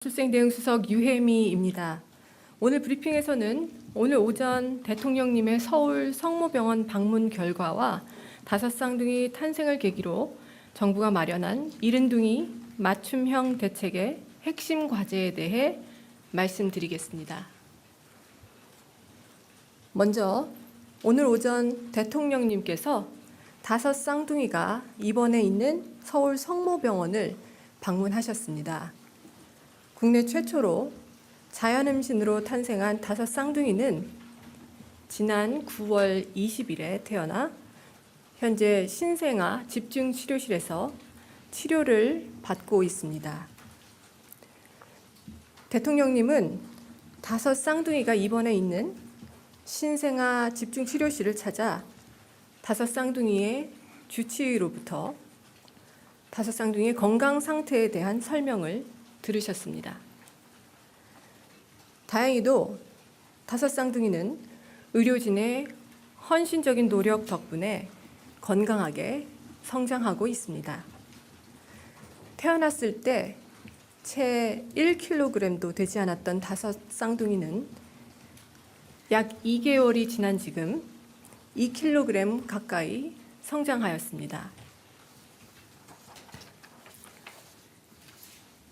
출생대응수석 유혜미입니다. 오늘 브리핑에서는 오늘 오전 대통령님의 서울 성모병원 방문 결과와 다섯 쌍둥이 탄생을 계기로 정부가 마련한 이른둥이 맞춤형 대책의 핵심 과제에 대해 말씀드리겠습니다. 먼저 오늘 오전 대통령님께서 다섯 쌍둥이가 입원해 있는 서울 성모병원을 방문하셨습니다. 국내 최초로 자연임신으로 탄생한 다섯 쌍둥이는 지난 9월 20일에 태어나 현재 신생아 집중치료실에서 치료를 받고 있습니다. 대통령님은 다섯 쌍둥이가 입원해 있는 신생아 집중치료실을 찾아 다섯 쌍둥이의 주치의로부터 다섯 쌍둥이의 건강 상태에 대한 설명을 들으셨습니다. 다행히도 다섯 쌍둥이는 의료진의 헌신적인 노력 덕분에 건강하게 성장하고 있습니다. 태어났을 때 채 1kg도 되지 않았던 다섯 쌍둥이는 약 2개월이 지난 지금 2kg 가까이 성장하였습니다.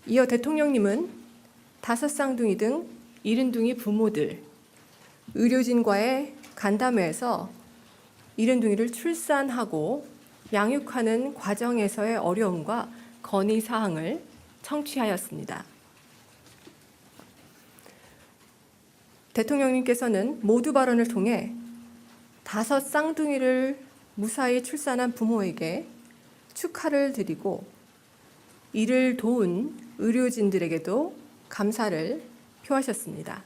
이어 대통령님은 다섯 쌍둥이 등 이른둥이 부모들, 의료진과의 간담회에서 이른둥이를 출산하고 양육하는 과정에서의 어려움과 건의사항을 청취하였습니다. 대통령님께서는 모두 발언을 통해 다섯 쌍둥이를 무사히 출산한 부모에게 축하를 드리고 이를 도운 의료진들에게도 감사를 표하셨습니다.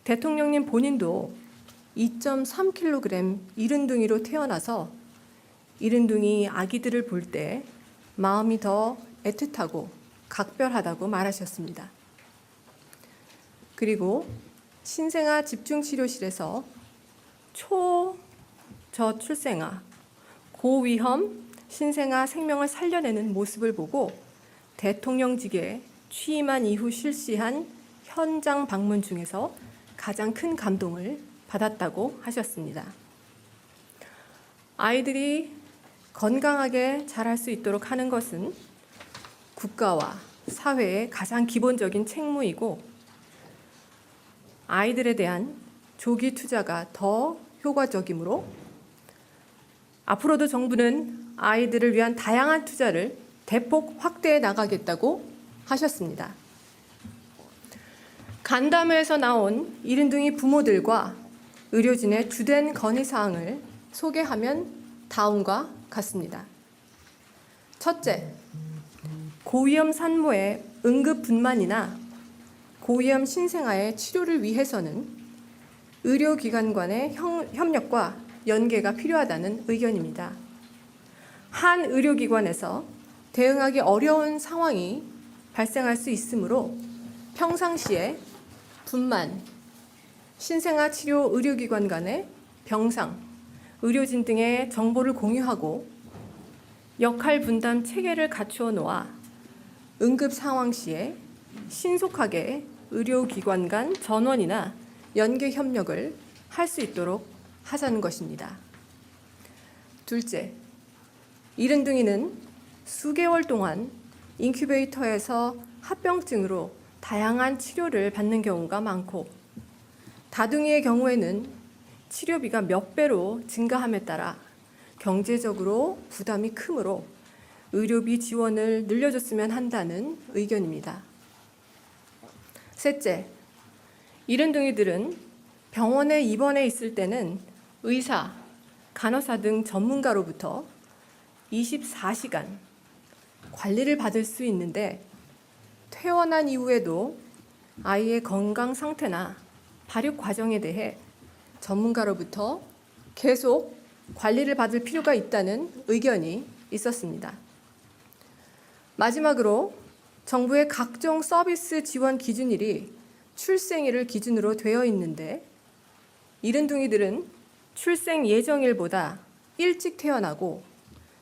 대통령님 본인도 2.3kg 이른둥이로 태어나서 이른둥이 아기들을 볼 때 마음이 더 애틋하고 각별하다고 말하셨습니다. 그리고 신생아 집중치료실에서 초저출생아, 고위험 신생아 생명을 살려내는 모습을 보고 대통령직에 취임한 이후 실시한 현장 방문 중에서 가장 큰 감동을 받았다고 하셨습니다. 아이들이 건강하게 자랄 수 있도록 하는 것은 국가와 사회의 가장 기본적인 책무이고 아이들에 대한 조기 투자가 더 효과적이므로 앞으로도 정부는 아이들을 위한 다양한 투자를 대폭 확대해 나가겠다고 하셨습니다. 간담회에서 나온 이른둥이 부모들과 의료진의 주된 건의사항을 소개하면 다음과 같습니다. 첫째, 고위험 산모의 응급분만이나 고위험 신생아의 치료를 위해서는 의료기관 간의 협력과 연계가 필요하다는 의견입니다. 한 의료기관에서 대응하기 어려운 상황이 발생할 수 있으므로 평상시에 분만, 신생아 치료 의료기관 간의 병상, 의료진 등의 정보를 공유하고 역할 분담 체계를 갖추어 놓아 응급 상황 시에 신속하게 의료기관 간 전원이나 연계 협력을 할 수 있도록 하자는 것입니다. 둘째, 이른둥이는 수개월 동안 인큐베이터에서 합병증으로 다양한 치료를 받는 경우가 많고 다둥이의 경우에는 치료비가 몇 배로 증가함에 따라 경제적으로 부담이 크므로 의료비 지원을 늘려줬으면 한다는 의견입니다. 셋째, 이른둥이들은 병원에 입원해 있을 때는 의사, 간호사 등 전문가로부터 24시간 관리를 받을 수 있는데 퇴원한 이후에도 아이의 건강 상태나 발육 과정에 대해 전문가로부터 계속 관리를 받을 필요가 있다는 의견이 있었습니다. 마지막으로 정부의 각종 서비스 지원 기준일이 출생일을 기준으로 되어 있는데 이른둥이들은 출생 예정일보다 일찍 태어나고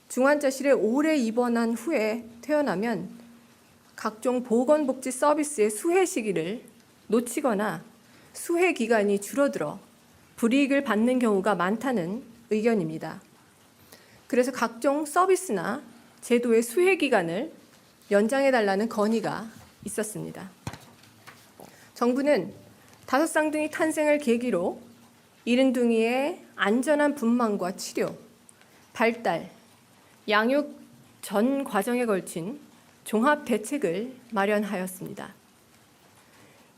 중환자실에 오래 입원한 후에 태어나면 각종 보건복지 서비스의 수혜 시기를 놓치거나 수혜 기간이 줄어들어 불이익을 받는 경우가 많다는 의견입니다. 그래서 각종 서비스나 제도의 수혜 기간을 연장해달라는 건의가 있었습니다. 정부는 다섯 쌍둥이 탄생을 계기로 이른둥이의 안전한 분만과 치료, 발달, 양육 전 과정에 걸친 종합 대책을 마련하였습니다.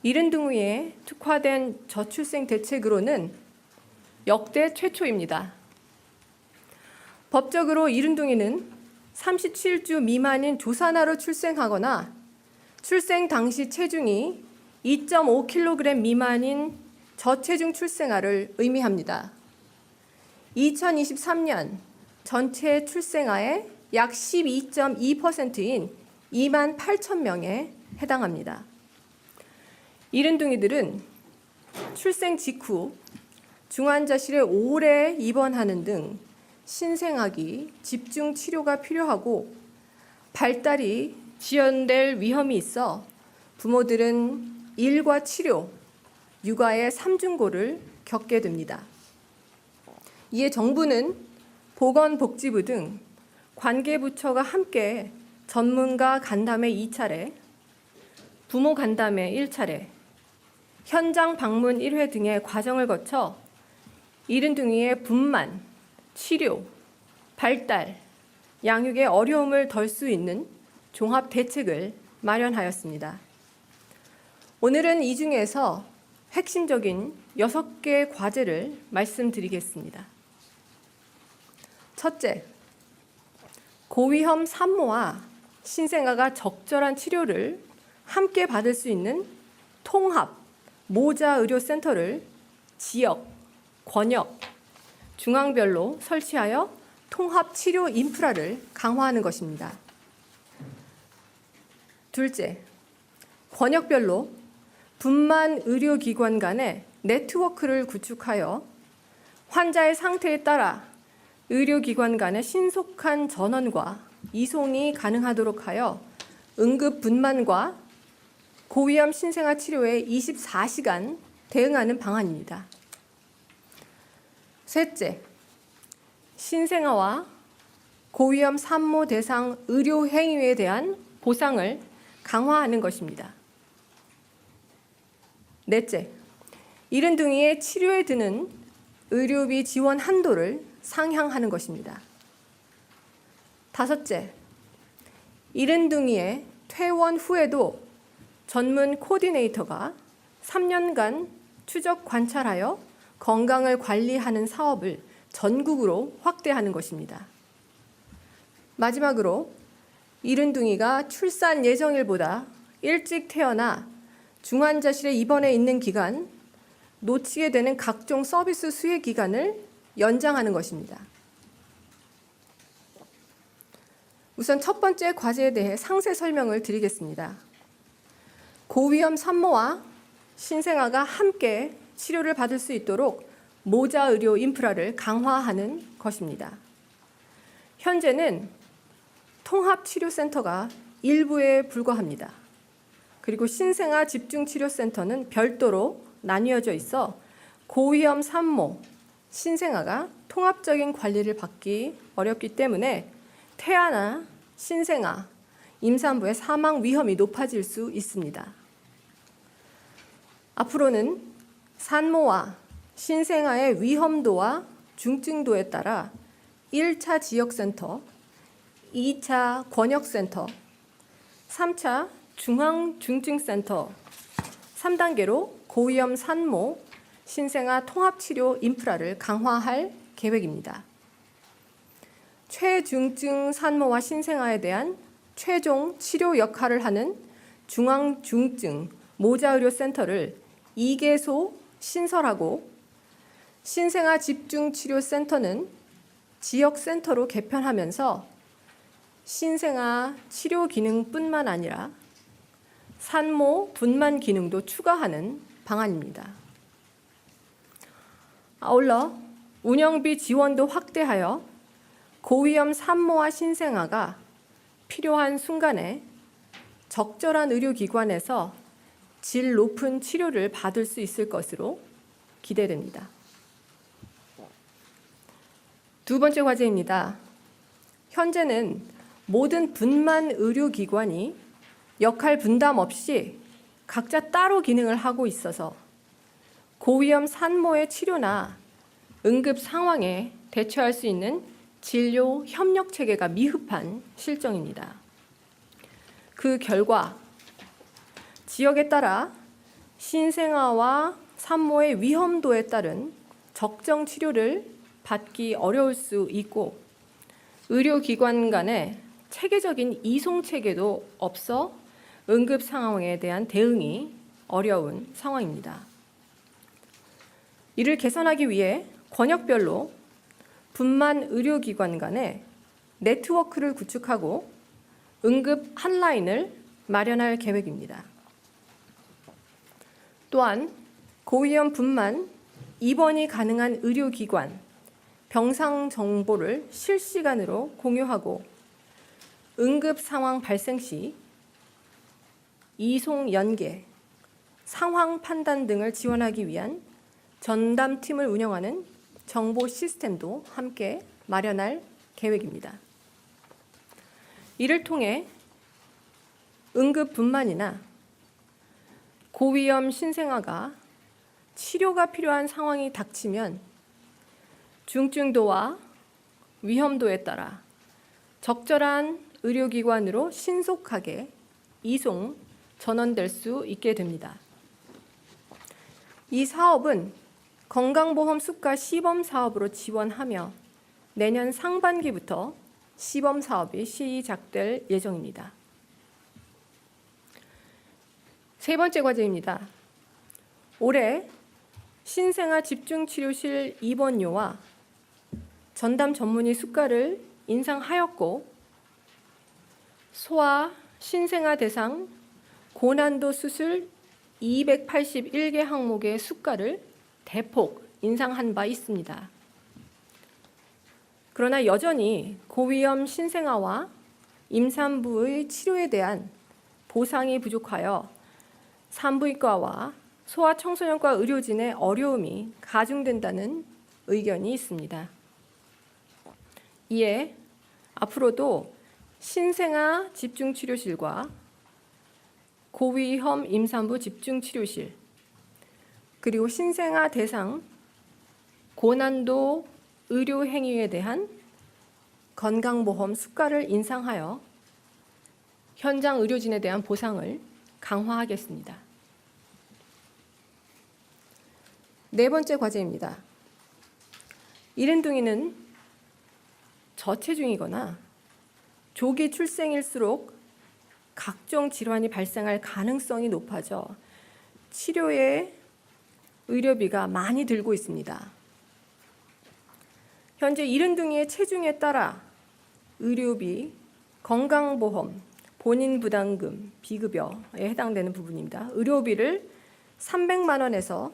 이른둥이에 특화된 저출생 대책으로는 역대 최초입니다. 법적으로 이른둥이는 37주 미만인 조산아로 출생하거나 출생 당시 체중이 2.5kg 미만인 저체중 출생아를 의미합니다. 2023년 전체 출생아의 약 12.2%인 2만 8천 명에 해당합니다. 이른둥이들은 출생 직후 중환자실에 오래 입원하는 등 신생아기 집중 치료가 필요하고 발달이 지연될 위험이 있어 부모들은 일과 치료, 육아의 삼중고를 겪게 됩니다. 이에 정부는 보건복지부 등 관계부처가 함께 전문가 간담회 2차례, 부모 간담회 1차례, 현장 방문 1회 등의 과정을 거쳐 이른둥이의 분만, 치료, 발달, 양육의 어려움을 덜 수 있는 종합 대책을 마련하였습니다. 오늘은 이 중에서 핵심적인 6개 과제를 말씀드리겠습니다. 첫째, 고위험 산모와 신생아가 적절한 치료를 함께 받을 수 있는 통합 모자의료센터를 지역, 권역, 중앙별로 설치하여 통합치료 인프라를 강화하는 것입니다. 둘째, 권역별로 분만 의료기관 간의 네트워크를 구축하여 환자의 상태에 따라 의료기관 간의 신속한 전원과 이송이 가능하도록 하여 응급 분만과 고위험 신생아 치료에 24시간 대응하는 방안입니다. 셋째, 신생아와 고위험 산모 대상 의료 행위에 대한 보상을 강화하는 것입니다. 넷째, 이른둥이의 치료에 드는 의료비 지원 한도를 상향하는 것입니다. 다섯째, 이른둥이의 퇴원 후에도 전문 코디네이터가 3년간 추적 관찰하여 건강을 관리하는 사업을 전국으로 확대하는 것입니다. 마지막으로 이른둥이가 출산 예정일보다 일찍 태어나 중환자실에 입원해 있는 기간, 놓치게 되는 각종 서비스 수혜 기간을 연장하는 것입니다. 우선 첫 번째 과제에 대해 상세 설명을 드리겠습니다. 고위험 산모와 신생아가 함께 치료를 받을 수 있도록 모자의료 인프라를 강화하는 것입니다. 현재는 통합치료센터가 일부에 불과합니다. 그리고 신생아 집중치료센터는 별도로 나뉘어져 있어 고위험 산모, 신생아가 통합적인 관리를 받기 어렵기 때문에 태아나 신생아, 임산부의 사망 위험이 높아질 수 있습니다. 앞으로는 산모와 신생아의 위험도와 중증도에 따라 1차 지역센터, 2차 권역센터, 3차 중앙중증센터, 3단계로 고위험 산모, 신생아 통합치료 인프라를 강화할 계획입니다. 최중증 산모와 신생아에 대한 최종 치료 역할을 하는 중앙중증 모자의료센터를 2개소 신설하고 신생아 집중치료센터는 지역센터로 개편하면서 신생아 치료 기능뿐만 아니라 산모 분만 기능도 추가하는 방안입니다. 아울러 운영비 지원도 확대하여 고위험 산모와 신생아가 필요한 순간에 적절한 의료기관에서 질 높은 치료를 받을 수 있을 것으로 기대됩니다. 두 번째 과제입니다. 현재는 모든 분만 의료기관이 역할 분담 없이 각자 따로 기능을 하고 있어서 고위험 산모의 치료나 응급 상황에 대처할 수 있는 진료 협력 체계가 미흡한 실정입니다. 그 결과 지역에 따라 신생아와 산모의 위험도에 따른 적정 치료를 받기 어려울 수 있고 의료기관 간의 체계적인 이송 체계도 없어 응급 상황에 대한 대응이 어려운 상황입니다. 이를 개선하기 위해 권역별로 분만 의료기관 간의 네트워크를 구축하고 응급 한라인을 마련할 계획입니다. 또한 고위험 분만 입원이 가능한 의료기관, 병상 정보를 실시간으로 공유하고 응급 상황 발생 시 이송 연계, 상황 판단 등을 지원하기 위한 전담팀을 운영하는 정보 시스템도 함께 마련할 계획입니다. 이를 통해 응급분만이나 고위험 신생아가 치료가 필요한 상황이 닥치면 중증도와 위험도에 따라 적절한 의료기관으로 신속하게 이송, 전원될 수 있게 됩니다. 이 사업은 건강보험 수가 시범 사업으로 지원하며 내년 상반기부터 시범 사업이 시작될 예정입니다. 세 번째 과제입니다. 올해 신생아 집중치료실 입원료와 전담 전문의 수가를 인상하였고 소아 신생아 대상 고난도 수술 281개 항목의 수가를 대폭 인상한 바 있습니다. 그러나 여전히 고위험 신생아와 임산부의 치료에 대한 보상이 부족하여 산부인과와 소아청소년과 의료진의 어려움이 가중된다는 의견이 있습니다. 이에 앞으로도 신생아 집중치료실과 고위험 임산부 집중치료실 그리고 신생아 대상 고난도 의료 행위에 대한 건강보험 수가를 인상하여 현장 의료진에 대한 보상을 강화하겠습니다. 네 번째 과제입니다. 이른둥이는 저체중이거나 조기 출생일수록 각종 질환이 발생할 가능성이 높아져 치료에 의료비가 많이 들고 있습니다. 현재 이른둥이의 체중에 따라 의료비, 건강보험, 본인 부담금, 비급여에 해당되는 부분입니다. 의료비를 300만 원에서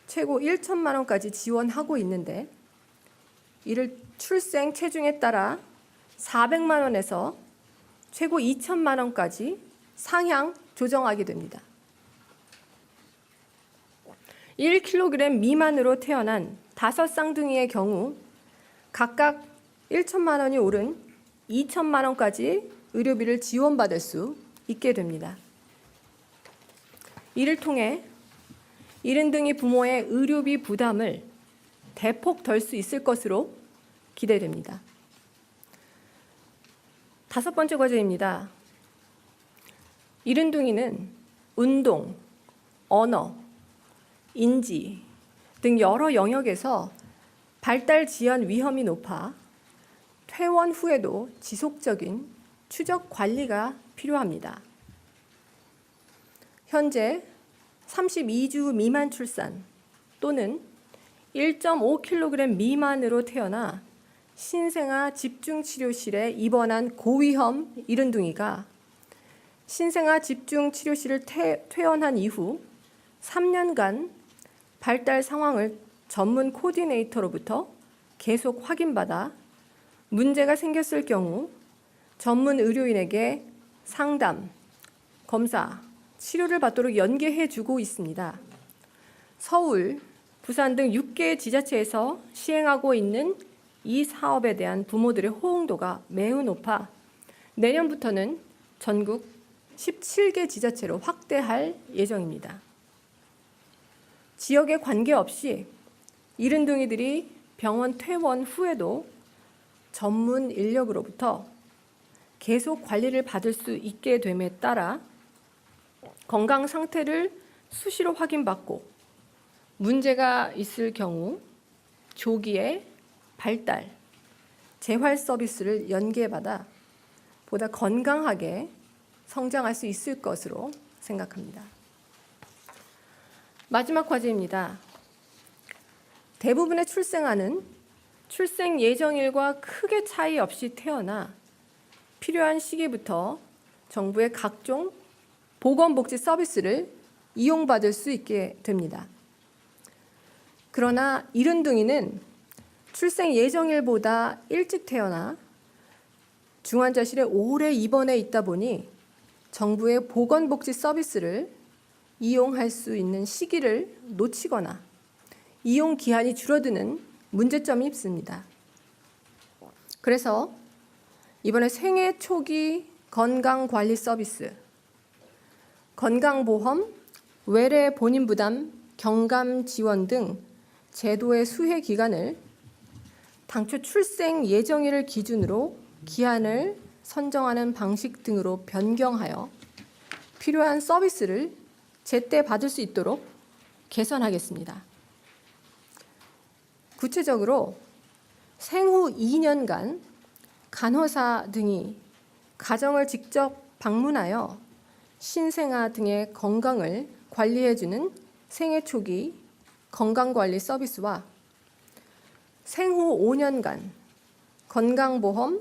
최고 1천만 원까지 지원하고 있는데 이를 출생 체중에 따라 400만 원에서 최고 2천만 원까지 상향 조정하게 됩니다. 1kg 미만으로 태어난 5쌍둥이의 경우 각각 1천만 원이 오른 2천만 원까지 의료비를 지원받을 수 있게 됩니다. 이를 통해 이른둥이 부모의 의료비 부담을 대폭 덜 수 있을 것으로 기대됩니다. 다섯 번째 과제입니다. 이른둥이는 운동, 언어, 인지 등 여러 영역에서 발달 지연 위험이 높아 퇴원 후에도 지속적인 추적 관리가 필요합니다. 현재 32주 미만 출산 또는 1.5kg 미만으로 태어나 신생아 집중치료실에 입원한 고위험 이른둥이가 신생아 집중치료실을 퇴원한 이후 3년간 발달 상황을 전문 코디네이터로부터 계속 확인받아 문제가 생겼을 경우 전문 의료인에게 상담, 검사, 치료를 받도록 연계해주고 있습니다. 서울, 부산 등 6개 지자체에서 시행하고 있는 이 사업에 대한 부모들의 호응도가 매우 높아 내년부터는 전국 17개 지자체로 확대할 예정입니다. 지역에 관계없이 이른둥이들이 병원 퇴원 후에도 전문 인력으로부터 계속 관리를 받을 수 있게 됨에 따라 건강 상태를 수시로 확인받고 문제가 있을 경우 조기에 발달, 재활 서비스를 연계받아 보다 건강하게 성장할 수 있을 것으로 생각합니다. 마지막 과제입니다. 대부분의 출생아는 출생 예정일과 크게 차이 없이 태어나 필요한 시기부터 정부의 각종 보건복지 서비스를 이용받을 수 있게 됩니다. 그러나 이른둥이는 출생 예정일보다 일찍 태어나 중환자실에 오래 입원해 있다 보니 정부의 보건복지 서비스를 이용할 수 있는 시기를 놓치거나 이용 기한이 줄어드는 문제점이 있습니다. 그래서 이번에 생애 초기 건강관리 서비스, 건강보험, 외래 본인 부담, 경감 지원 등 제도의 수혜 기간을 당초 출생 예정일을 기준으로 기한을 선정하는 방식 등으로 변경하여 필요한 서비스를 제때 받을 수 있도록 개선하겠습니다. 구체적으로 생후 2년간 간호사 등이 가정을 직접 방문하여 신생아 등의 건강을 관리해주는 생애 초기 건강관리 서비스와 생후 5년간 건강보험,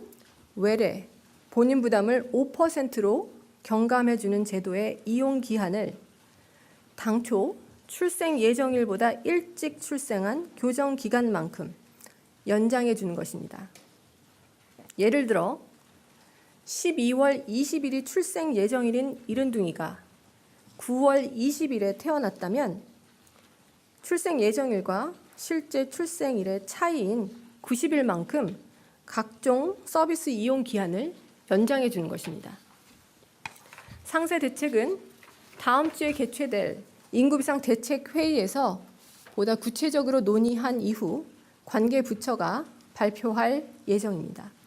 외래, 본인 부담을 5%로 경감해주는 제도의 이용 기한을 당초 출생 예정일보다 일찍 출생한 교정 기간만큼 연장해 주는 것입니다. 예를 들어 12월 20일이 출생 예정일인 이른둥이가 9월 20일에 태어났다면 출생 예정일과 실제 출생일의 차이인 90일만큼 각종 서비스 이용 기한을 연장해 주는 것입니다. 상세 대책은 다음 주에 개최될 인구비상 대책회의에서 보다 구체적으로 논의한 이후 관계 부처가 발표할 예정입니다.